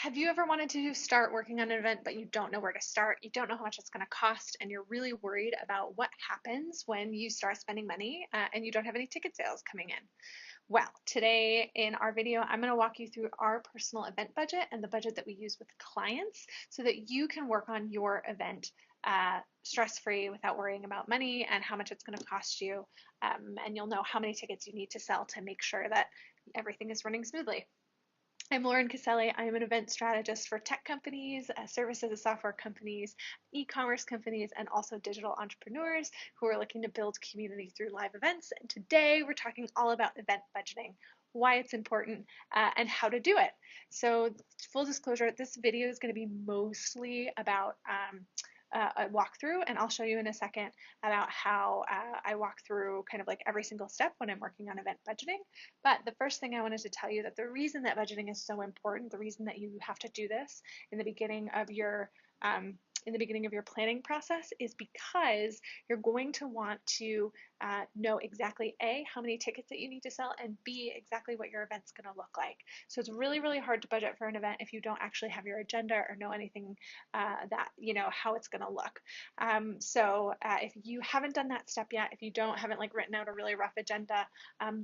Have you ever wanted to start working on an event, but you don't know where to start? You don't know how much it's going to cost, and you're really worried about what happens when you start spending money and you don't have any ticket sales coming in? Well, today in our video, I'm going to walk you through our personal event budget and the budget that we use with clients so that you can work on your event stress-free without worrying about money and how much it's going to cost you. And you'll know how many tickets you need to sell to make sure that everything is running smoothly. I'm Lauren Caselli. I am an event strategist for tech companies, services and software companies, e-commerce companies, and also digital entrepreneurs who are looking to build community through live events. And today we're talking all about event budgeting, why it's important, and how to do it. So full disclosure, this video is going to be mostly about a walkthrough, and I'll show you in a second about how I walk through kind of like every single step when I'm working on event budgeting. But the first thing I wanted to tell you that the reason that budgeting is so important, the reason that you have to do this in the beginning of your planning process is because you're going to want to know exactly A, how many tickets that you need to sell, and B, exactly what your event's going to look like. So it's really, really hard to budget for an event if you don't actually have your agenda or know anything how it's going to look. If you haven't done that step yet, if you haven't like written out a really rough agenda,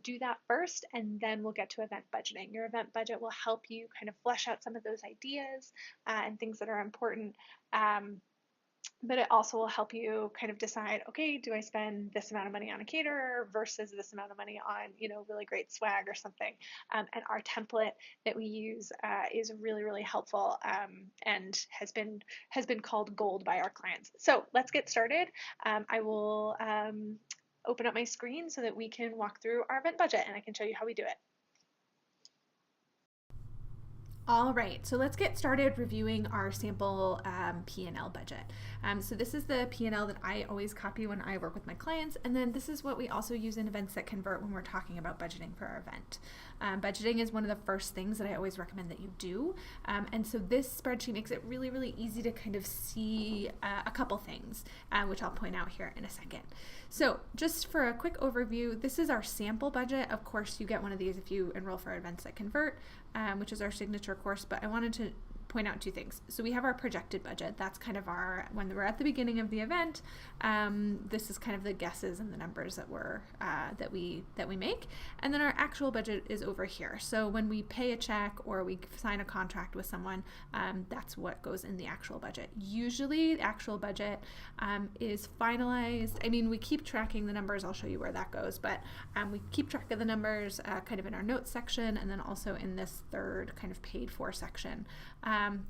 do that first, and then we'll get to event budgeting. Your event budget will help you kind of flesh out some of those ideas and things that are important. But it also will help you kind of decide, okay, do I spend this amount of money on a caterer versus this amount of money on, really great swag or something. And our template that we use is really, really helpful and has been called gold by our clients. So let's get started. I will open up my screen so that we can walk through our event budget and I can show you how we do it. All right, so let's get started reviewing our sample P&L budget. So this is the P&L that I always copy when I work with my clients, and then this is what we also use in Events That Convert when we're talking about budgeting for our event. Budgeting is one of the first things that I always recommend that you do, and so this spreadsheet makes it really, really easy to kind of see a couple things, which I'll point out here in a second. So just for a quick overview, this is our sample budget. Of course, you get one of these if you enroll for Events That Convert, which is our signature course, but I wanted to point out two things. So we have our projected budget. That's kind of when we're at the beginning of the event, this is kind of the guesses and the numbers that we make. And then our actual budget is over here. So when we pay a check or we sign a contract with someone, that's what goes in the actual budget. Usually the actual budget is finalized. I mean, we keep tracking the numbers. I'll show you where that goes, but we keep track of the numbers kind of in our notes section and then also in this third kind of paid for section.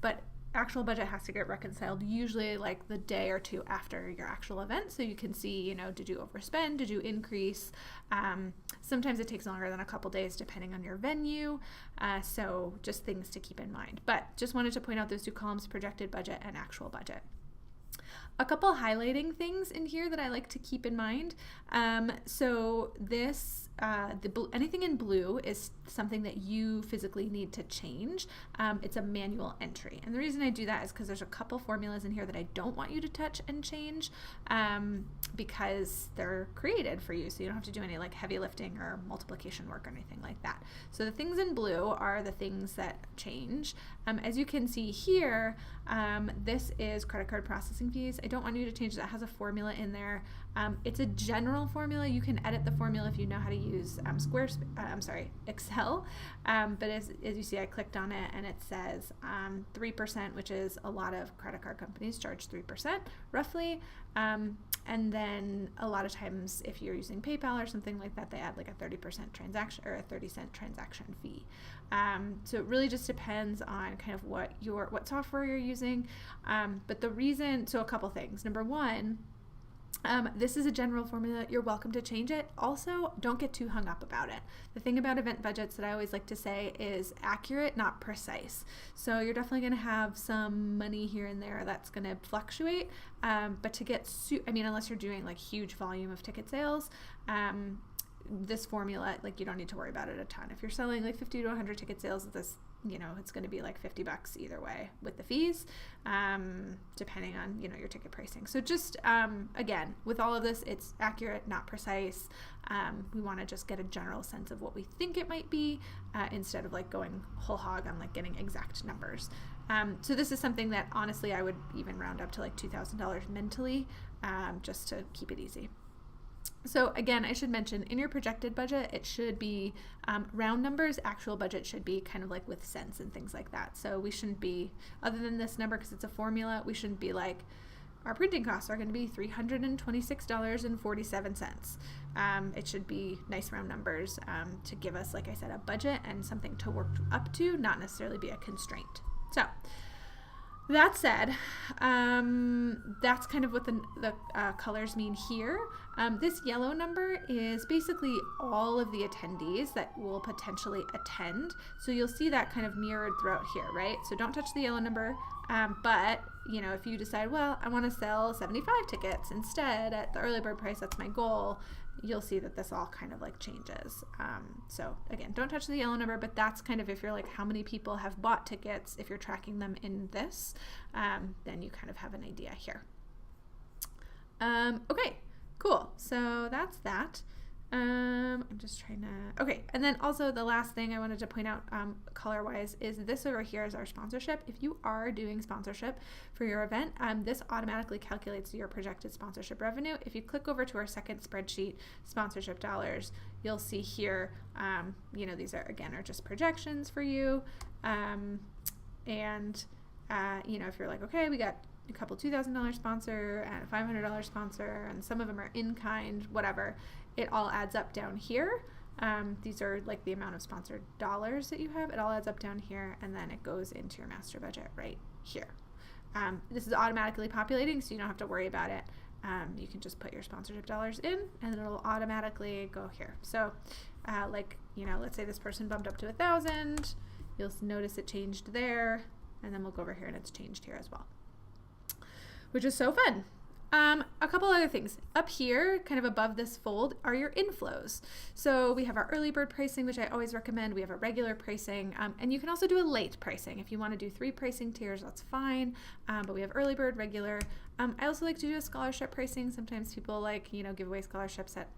But actual budget has to get reconciled usually like the day or two after your actual event, so you can see, did you overspend, did you increase? Sometimes it takes longer than a couple days depending on your venue, so just things to keep in mind. But just wanted to point out those two columns, projected budget and actual budget. A couple highlighting things in here that I like to keep in mind. So this, anything in blue is something that you physically need to change. It's a manual entry. And the reason I do that is because there's a couple formulas in here that I don't want you to touch and change because they're created for you. So you don't have to do any like heavy lifting or multiplication work or anything like that. So the things in blue are the things that change. As you can see here, this is credit card processing fees. I don't want you to change that. It has a formula in there. It's a general formula. You can edit the formula if you know how to use Excel. But as you see, I clicked on it and it says 3%, which is a lot of credit card companies charge 3% roughly. And then a lot of times if you're using PayPal or something like that, they add like a 30% transaction or a 30-cent transaction fee. So it really just depends on kind of what software you're using. But so a couple things. Number one, this is a general formula. You're welcome to change it. Also, don't get too hung up about it. The thing about event budgets that I always like to say is accurate, not precise. So you're definitely going to have some money here and there that's going to fluctuate. But to get, unless you're doing like huge volume of ticket sales, this formula, like you don't need to worry about it a ton. If you're selling like 50 to 100 ticket sales, this, it's going to be like $50 either way with the fees, depending on, your ticket pricing. So just, again, with all of this, it's accurate, not precise. We want to just get a general sense of what we think it might be, instead of like going whole hog on like getting exact numbers. So this is something that honestly, I would even round up to like $2,000 mentally, just to keep it easy. So again, I should mention in your projected budget, it should be round numbers. Actual budget should be kind of like with cents and things like that. So we shouldn't be, other than this number, because it's a formula, we shouldn't be like, our printing costs are going to be $326.47. It should be nice round numbers, to give us, like I said, a budget and something to work up to, not necessarily be a constraint. So that said, that's kind of what the colors mean here. This yellow number is basically all of the attendees that will potentially attend. So you'll see that kind of mirrored throughout here, right? So don't touch the yellow number. But, if you decide, well, I want to sell 75 tickets instead at the early bird price, that's my goal, you'll see that this all kind of like changes. So again, don't touch the yellow number, but that's kind of, if you're like, how many people have bought tickets, if you're tracking them in this, then you kind of have an idea here. Okay, cool. So that's that. I'm just trying to, okay. And then also the last thing I wanted to point out, color wise, is this over here is our sponsorship. If you are doing sponsorship for your event, this automatically calculates your projected sponsorship revenue. If you click over to our second spreadsheet, sponsorship dollars, you'll see here, these are just projections for you. If you're like, okay, we got a couple $2,000 sponsor and a $500 sponsor, and some of them are in kind, whatever, it all adds up down here. These are like the amount of sponsored dollars that you have. It all adds up down here, and then it goes into your master budget right here. This is automatically populating, so you don't have to worry about it. You can just put your sponsorship dollars in, and then it'll automatically go here. So let's say this person bumped up to 1,000. You'll notice it changed there, and then we'll go over here and it's changed here as well, which is so fun. A couple other things. Up here, kind of above this fold, are your inflows. So we have our early bird pricing, which I always recommend. We have a regular pricing, and you can also do a late pricing. If you want to do 3 pricing tiers, that's fine, but we have early bird, regular. I also like to do a scholarship pricing. Sometimes people give away scholarships at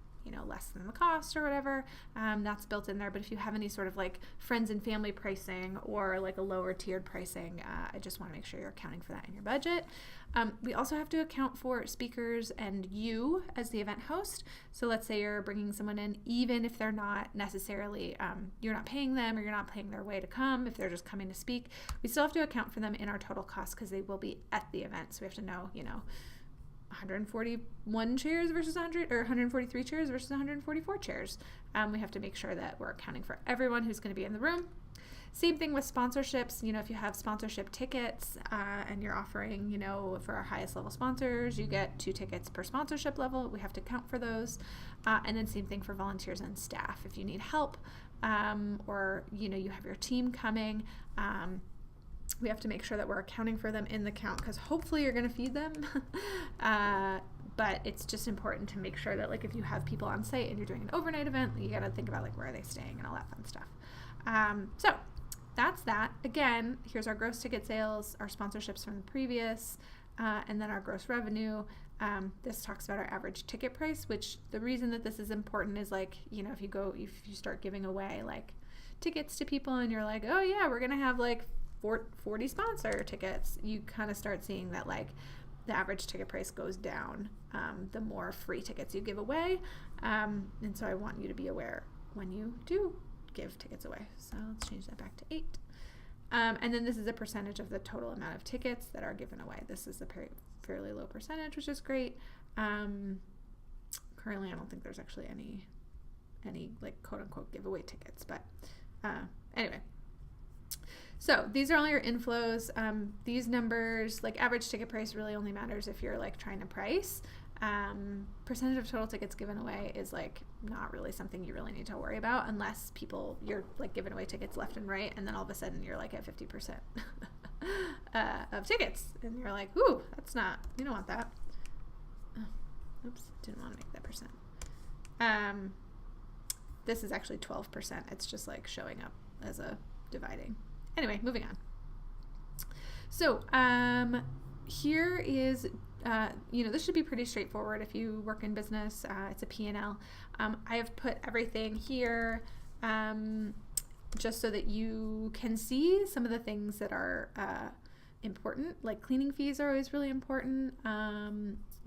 less than the cost or whatever. That's built in there. But if you have any sort of like friends and family pricing or like a lower tiered pricing, I just want to make sure you're accounting for that in your budget. We also have to account for speakers and you as the event host. So let's say you're bringing someone in, even if they're not necessarily, you're not paying them or you're not paying their way to come, if they're just coming to speak, we still have to account for them in our total cost because they will be at the event. So we have to know, 141 chairs versus 100, or 143 chairs versus 144 chairs. We have to make sure that we're accounting for everyone who's going to be in the room. Same thing with sponsorships. If you have sponsorship tickets and you're offering, for our highest level sponsors, you get 2 tickets per sponsorship level. We have to account for those. And then same thing for volunteers and staff. If you need help or, you have your team coming, we have to make sure that we're accounting for them in the count because hopefully you're going to feed them. But it's just important to make sure that if you have people on site and you're doing an overnight event, you got to think about where are they staying and all that fun stuff. So that's that. Again, here's our gross ticket sales, our sponsorships from the previous, and then our gross revenue. This talks about our average ticket price, which the reason that this is important is if you start giving away tickets to people and you're like, oh yeah, we're going to have 40 sponsor tickets, you kind of start seeing that the average ticket price goes down the more free tickets you give away, and so I want you to be aware when you do give tickets away. So let's change that back to 8, and then this is a percentage of the total amount of tickets that are given away. This is a fairly low percentage, which is great. Currently I don't think there's actually any quote unquote giveaway tickets, but anyway. So these are all your inflows. These numbers, average ticket price really only matters if you're trying to price. Percentage of total tickets given away is not really something you really need to worry about unless you're giving away tickets left and right, and then all of a sudden you're at 50% of tickets, and you're ooh, you don't want that. Oh, oops, didn't want to make that percent. this is actually 12%. It's just like showing up as a dividing. Anyway, moving on. So here is, this should be pretty straightforward if you work in business. It's a P&L. I have put everything here just so that you can see some of the things that are important. Like cleaning fees are always really important.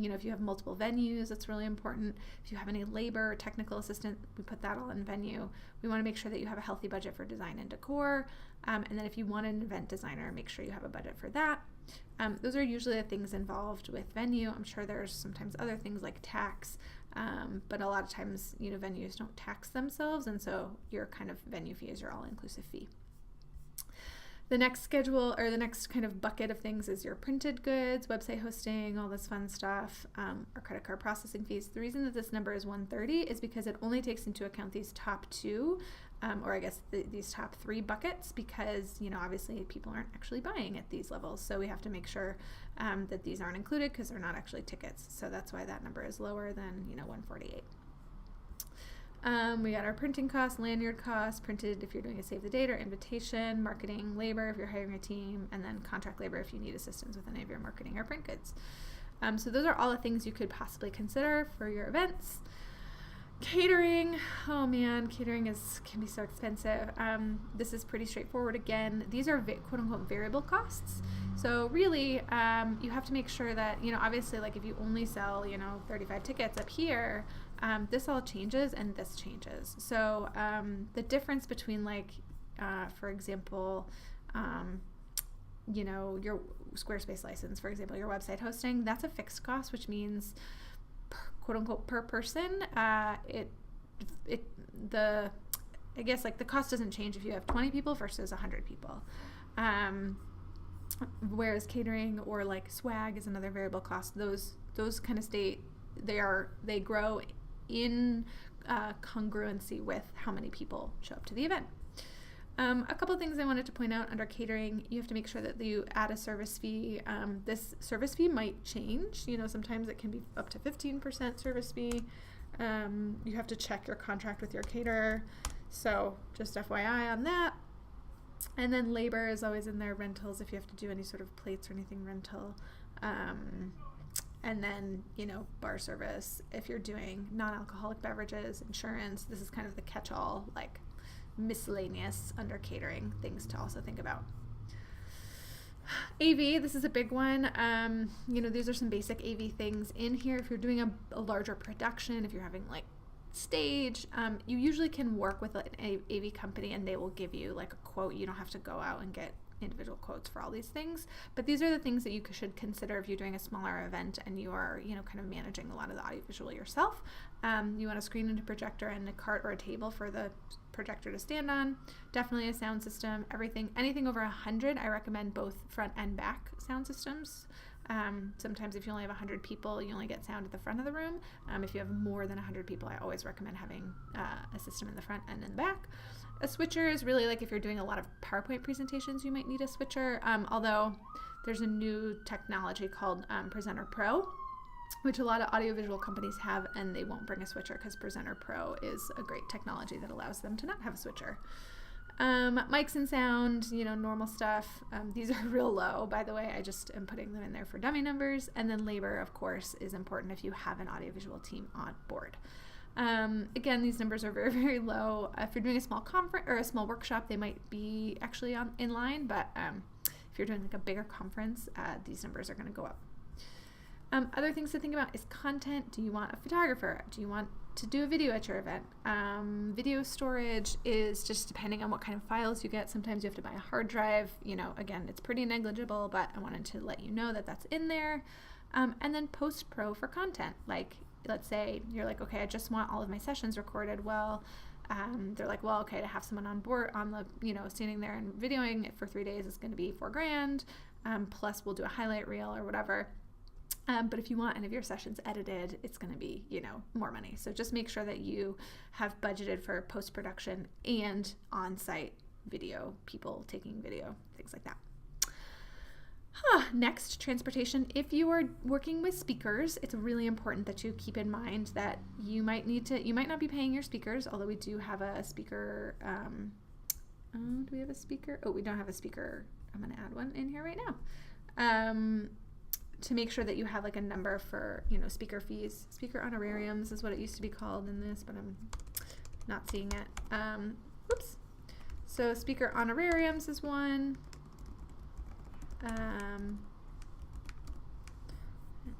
If you have multiple venues, that's really important. If you have any labor or technical assistant, we put that all in venue. We want to make sure that you have a healthy budget for design and decor. And then if you want an event designer, make sure you have a budget for that. Those are usually the things involved with venue. I'm sure there's sometimes other things like tax, but a lot of times, venues don't tax themselves, and so your kind of venue fee is your all-inclusive fee. The next schedule, or the next kind of bucket of things, is your printed goods, website hosting, all this fun stuff, our credit card processing fees. The reason that this number is 130 is because it only takes into account these top two, or I guess these top three buckets, because, obviously people aren't actually buying at these levels. So we have to make sure that these aren't included because they're not actually tickets. So that's why that number is lower than, 148. We got our printing costs, lanyard costs, printed if you're doing a save the date or invitation, marketing, labor if you're hiring a team, and then contract labor if you need assistance with any of your marketing or print goods. So those are all the things you could possibly consider for your events. Catering, oh man, catering can be so expensive. This is pretty straightforward. Again, these are quote unquote variable costs. So really, you have to make sure that, obviously, like if you only sell, 35 tickets up here, this all changes and this changes. So the difference between for example, your Squarespace license, for example, your website hosting, that's a fixed cost, which means quote unquote per person, the cost doesn't change if you have 20 people versus 100 people. Whereas catering or like swag is another variable cost. Those kind of they grow in congruency with how many people show up to the event. A couple of things I wanted to point out under catering: you have to make sure that you add a service fee. This service fee might change. Sometimes it can be up to 15% service fee. You have to check your contract with your caterer. So just FYI on that. And then labor is always in there, rentals if you have to do any sort of plates or anything rental. And then, bar service if you're doing non-alcoholic beverages, insurance. This is kind of the catch-all, like miscellaneous under catering things to also think about. AV, this is a big one. These are some basic AV things in here. If you're doing a larger production, if you're having like stage, you usually can work with an AV company and they will give you like a quote. You don't have to go out and get individual quotes for all these things, but these are the things that you should consider if you're doing a smaller event and you are kind of managing a lot of the audiovisual yourself. You want a screen and a projector and a cart or a table for the projector to stand on. Definitely a sound system. Anything over 100, I recommend both front and back sound systems. Sometimes if you only have 100 people, you only get sound at the front of the room. If you have more than 100 people, I always recommend having a system in the front and in the back. A switcher is really like if you're doing a lot of PowerPoint presentations, you might need a switcher. Although there's a new technology called Presenter Pro, which a lot of audiovisual companies have, and they won't bring a switcher because Presenter Pro is a great technology that allows them to not have a switcher. Mics and sound, normal stuff. These are real low, by the way. I just am putting them in there for dummy numbers. And then labor, of course, is important if you have an audiovisual team on board. Again, these numbers are very, very low. If you're doing a small conference or a small workshop, they might be actually in line, but if you're doing like a bigger conference, these numbers are going to go up. Other things to think about is content. Do you want a photographer? Do you want to do a video at your event? Video storage is just depending on what kind of files you get. Sometimes you have to buy a hard drive. Again, it's pretty negligible, but I wanted to let you know that that's in there. And then post-pro for content. Like, let's say you're like, okay, I just want all of my sessions recorded. Well, they're like, well, okay, to have someone on board on the, standing there and videoing it for 3 days is going to be $4,000. Plus we'll do a highlight reel or whatever. But if you want any of your sessions edited, it's going to be, more money. So just make sure that you have budgeted for post-production and on-site video, people taking video, things like that. Next, transportation. If you are working with speakers, it's really important that you keep in mind that you might not be paying your speakers, although we do have a speaker. Do we have a speaker? Oh, we don't have a speaker. I'm going to add one in here right now. To make sure that you have like a number for, speaker fees. Speaker honorariums is what it used to be called in this, but I'm not seeing it. Oops. So speaker honorariums is one. And then we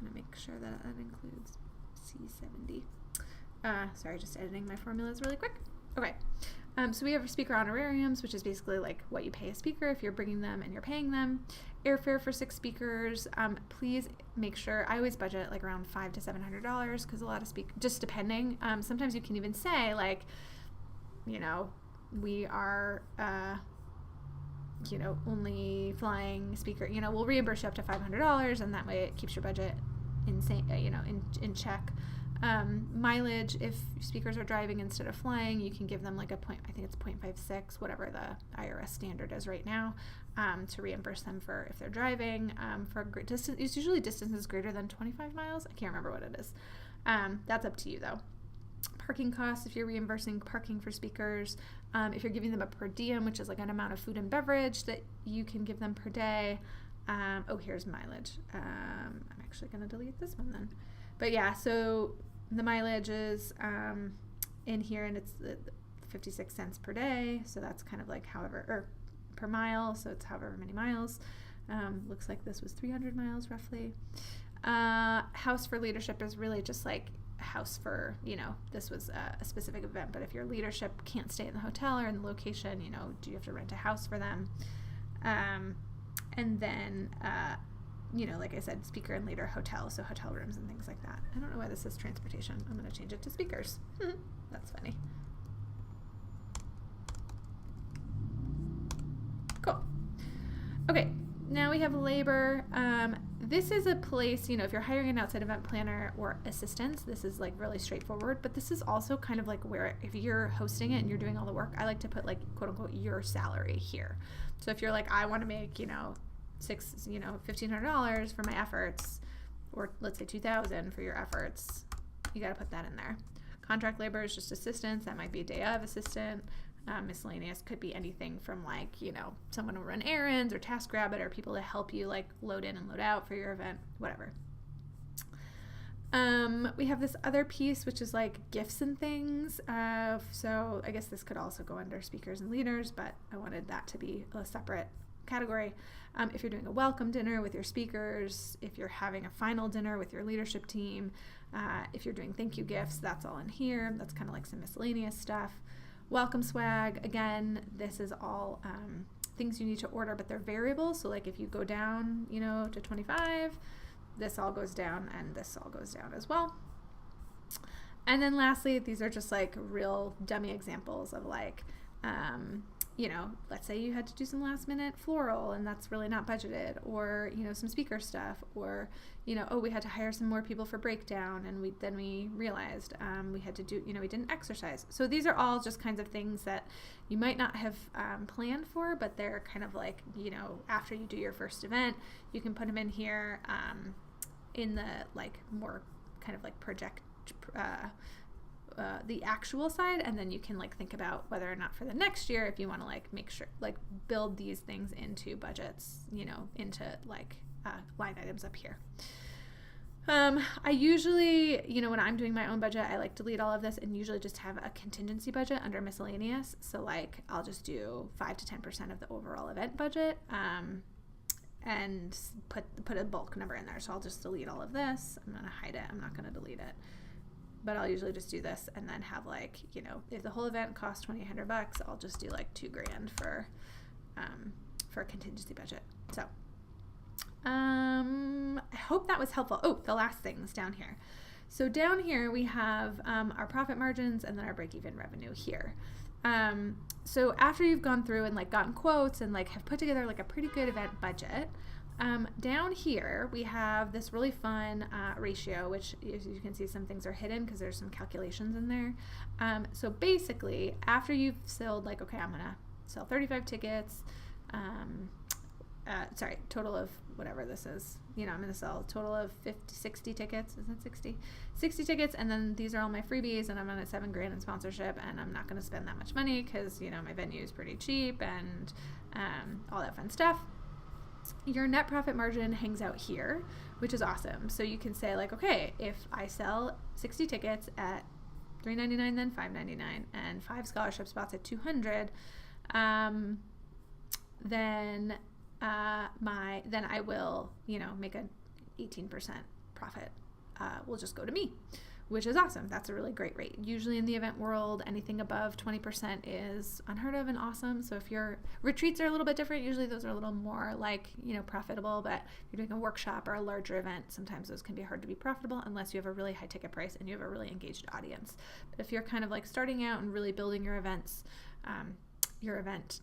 want to make sure that includes C70. Sorry, just editing my formulas really quick. Okay. So we have speaker honorariums, which is basically like what you pay a speaker if you're bringing them and you're paying them. Airfare for 6 speakers. Please make sure, I always budget like around $500 to $700 because a lot of just depending. Sometimes you can even say like, we are, only flying speaker, we'll reimburse you up to $500, and that way it keeps your budget in check. Mileage, if speakers are driving instead of flying, you can give them like I think it's 0.56, whatever the IRS standard is right now, to reimburse them for if they're driving. For distance, it's usually distances greater than 25 miles. I can't remember what it is. That's up to you though. Parking costs, if you're reimbursing parking for speakers, if you're giving them a per diem, which is like an amount of food and beverage that you can give them per day. Here's mileage. I'm actually going to delete this one then. But yeah, so the mileage is in here, and it's 56 cents per day. So that's kind of like per mile. So it's however many miles. Looks like this was 300 miles roughly. House for leadership is really just like house for, this was a specific event, but if your leadership can't stay in the hotel or in the location, do you have to rent a house for them? And then, like I said, speaker and leader hotel, so hotel rooms and things like that. I don't know why this says transportation. I'm going to change it to speakers. That's funny. Cool. Okay, now we have labor. This is a place, if you're hiring an outside event planner or assistants, this is like really straightforward, but this is also kind of like where if you're hosting it and you're doing all the work, I like to put like quote unquote your salary here. So if you're like, I want to make, $1,500 for my efforts, or let's say $2,000 for your efforts, you got to put that in there. Contract labor is just assistance. That might be a day of assistant. Miscellaneous could be anything from like, someone to run errands or TaskRabbit or people to help you like load in and load out for your event, whatever. We have this other piece, which is like gifts and things. So I guess this could also go under speakers and leaders, but I wanted that to be a separate category. If you're doing a welcome dinner with your speakers, if you're having a final dinner with your leadership team, if you're doing thank you gifts, that's all in here. That's kind of like some miscellaneous stuff. Welcome swag, again, this is all things you need to order, but they're variable. So like if you go down, to 25, this all goes down and this all goes down as well. And then lastly, these are just like real dummy examples of like, let's say you had to do some last minute floral and that's really not budgeted, or, some speaker stuff, or, we had to hire some more people for breakdown and we realized we had to do, we didn't exercise. So these are all just kinds of things that you might not have planned for, but they're kind of like, after you do your first event, you can put them in here in the like more kind of like project the actual side, and then you can like think about whether or not for the next year if you want to like make sure like build these things into budgets, into like line items up here. I usually, when I'm doing my own budget, I like delete all of this and usually just have a contingency budget under miscellaneous. So like I'll just do 5 to 10% of the overall event budget and put a bulk number in there. So I'll just delete all of this. I'm gonna hide it. I'm not gonna delete it. But I'll usually just do this and then have like, if the whole event costs $2,800, I'll just do like $2,000 for a contingency budget. So I hope that was helpful. Oh, the last things down here. So down here we have our profit margins and then our break-even revenue here. So after you've gone through and like gotten quotes and like have put together like a pretty good event budget, down here we have this really fun ratio, which as you can see, some things are hidden because there's some calculations in there. So basically after you've sold like, okay, I'm gonna sell 35 tickets, total of whatever this is. I'm going to sell a total of 60 tickets. Isn't it 60? 60 tickets. And then these are all my freebies, and I'm on a $7,000 in sponsorship, and I'm not going to spend that much money because, my venue is pretty cheap and all that fun stuff. Your net profit margin hangs out here, which is awesome. So you can say like, okay, if I sell 60 tickets at $3.99, then $5.99, and 5 scholarship spots at $200, then I will, make an 18% profit. Will just go to me, which is awesome. That's a really great rate. Usually in the event world, anything above 20% is unheard of and awesome. So if your retreats are a little bit different, usually those are a little more like, profitable, but if you're doing a workshop or a larger event, sometimes those can be hard to be profitable unless you have a really high ticket price and you have a really engaged audience. But if you're kind of like starting out and really building your events, your event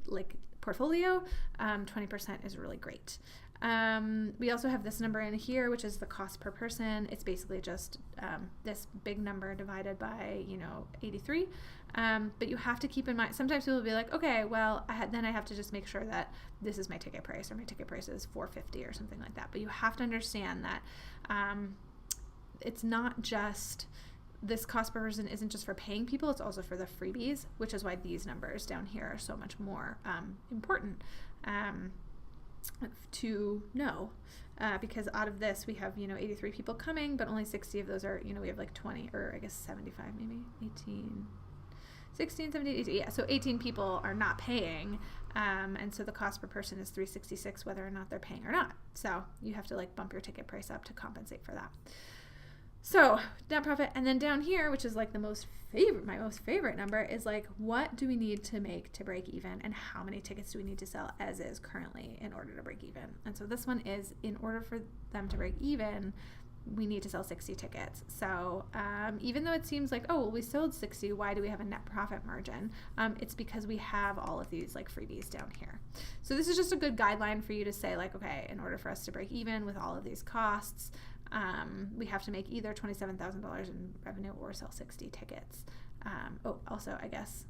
like portfolio, 20% is really great. We also have this number in here, which is the cost per person. It's basically just this big number divided by 83. But you have to keep in mind, sometimes people will be like, okay, well, then I have to just make sure that this is my ticket price, or my ticket price is $450 or something like that. But you have to understand that it's not just, this cost per person isn't just for paying people, it's also for the freebies, which is why these numbers down here are so much more important to know, because out of this we have 83 people coming, but only 60 of those are, we have like 20, or I guess 75 maybe, 18, 16, 17, 18, yeah, so 18 people are not paying, and so the cost per person is $366 whether or not they're paying or not. So you have to like bump your ticket price up to compensate for that. So net profit, and then down here, which is like my most favorite number, is like, what do we need to make to break even, and how many tickets do we need to sell as is currently in order to break even? And so this one is, in order for them to break even, we need to sell 60 tickets. So even though it seems like, oh, well, we sold 60, why do we have a net profit margin? It's because we have all of these like freebies down here. So this is just a good guideline for you to say like, okay, in order for us to break even with all of these costs, we have to make either $27,000 in revenue or sell 60 tickets. Also, I guess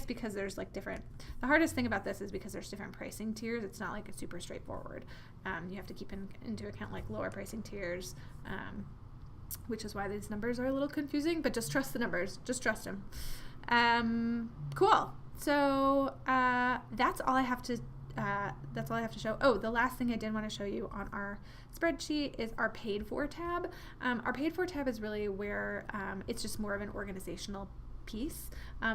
because there's like different, the hardest thing about this is because there's different pricing tiers. It's not like it's super straightforward. You have to keep into account like lower pricing tiers, which is why these numbers are a little confusing, but just trust the numbers. Just trust them. Cool. So that's all I have to show. Oh, the last thing I did want to show you on our spreadsheet is our paid for tab. Our paid for tab is really where it's just more of an organizational piece.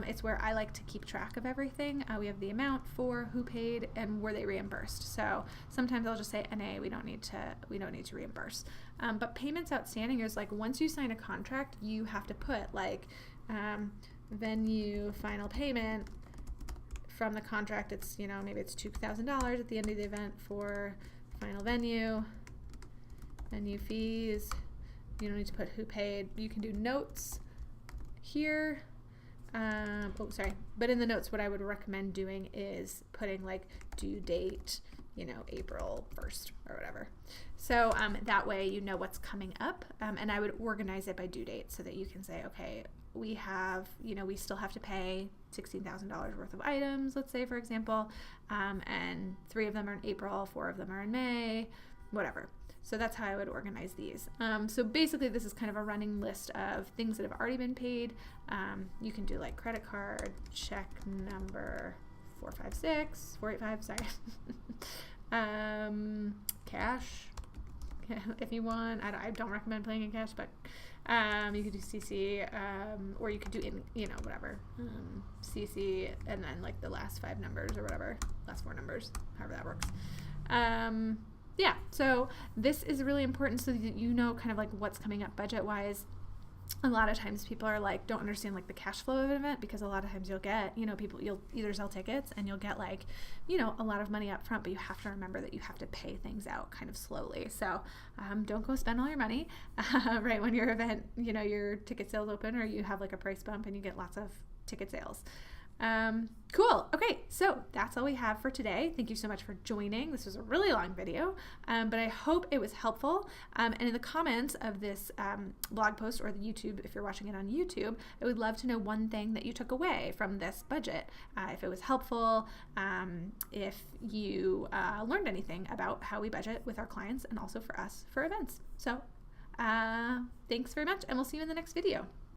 It's where I like to keep track of everything. We have the amount for who paid and were they reimbursed. So sometimes I'll just say NA, we don't need to reimburse. But payments outstanding is like, once you sign a contract, you have to put like venue final payment from the contract. It's maybe it's $2,000 at the end of the event for final venue fees. You don't need to put who paid. You can do notes here. But in the notes, what I would recommend doing is putting like due date, April 1st or whatever. So that way you know what's coming up, and I would organize it by due date so that you can say, okay, we have, we still have to pay $16,000 worth of items, let's say, for example, and 3 of them are in April, 4 of them are in May, whatever. So that's how I would organize these. So basically this is kind of a running list of things that have already been paid. You can do like credit card, check number 485, cash, if you want. I don't recommend paying in cash, but you could do CC, or you could do whatever, CC, and then like the last 5 numbers or whatever, last 4 numbers, however that works. Yeah, so this is really important so that you know kind of like what's coming up budget wise. A lot of times people are like, don't understand like the cash flow of an event, because a lot of times you'll get, you'll either sell tickets and you'll get like, a lot of money up front, but you have to remember that you have to pay things out kind of slowly. So don't go spend all your money right when your event, your ticket sales open, or you have like a price bump and you get lots of ticket sales. Cool. Okay, so that's all we have for today. Thank you so much for joining. This was a really long video, but I hope it was helpful. And in the comments of this blog post or the YouTube, if you're watching it on YouTube, I would love to know one thing that you took away from this budget. If it was helpful, if you learned anything about how we budget with our clients and also for us for events. So thanks very much, and we'll see you in the next video.